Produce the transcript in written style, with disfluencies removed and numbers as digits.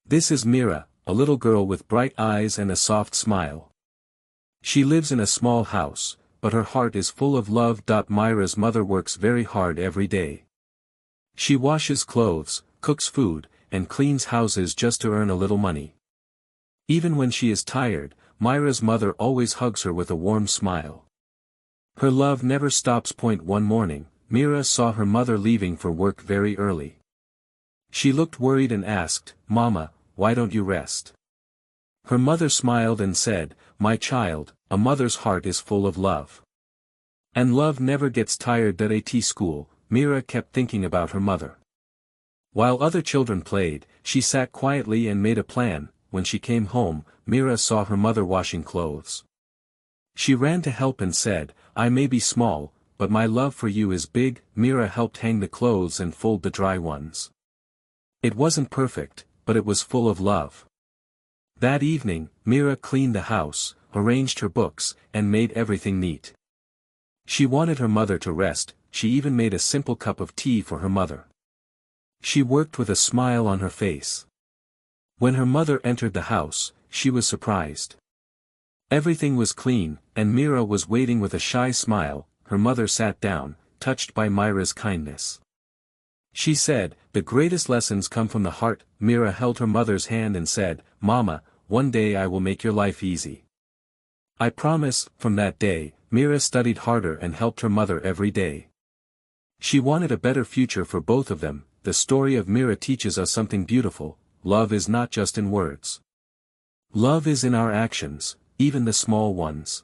This is Mira, a little girl with bright eyes and a soft smile. She lives in a small house, but her heart is full of love. Mira's mother works very hard every day. She washes clothes, cooks food, and cleans houses just to earn a little money. Even when she is tired, Mira's mother always hugs her with a warm smile. Her love never stops. One morning, Mira saw her mother leaving for work very early. She looked worried and asked, "Mama, why don't you rest?" Her mother smiled and said, "My child, a mother's heart is full of love. And love never gets tired." At school, Mira kept thinking about her mother. While other children played, she sat quietly and made a plan. When she came home, Mira saw her mother washing clothes. She ran to help and said, "I may be small, but my love for you is big." Mira helped hang the clothes and fold the dry ones. It wasn't perfect, but it was full of love. That evening, Mira cleaned the house, arranged her books, and made everything neat. She wanted her mother to rest. She even made a simple cup of tea for her mother. She worked with a smile on her face. When her mother entered the house, she was surprised. Everything was clean, and Mira was waiting with a shy smile. Her mother sat down, touched by Mira's kindness. She said, "The greatest lessons come from the heart." Mira held her mother's hand and said, "Mama, one day I will make your life easy. I promise." From that day, Mira studied harder and helped her mother every day. She wanted a better future for both of them. The story of Mira teaches us something beautiful. Love is not just in words. Love is in our actions, even the small ones.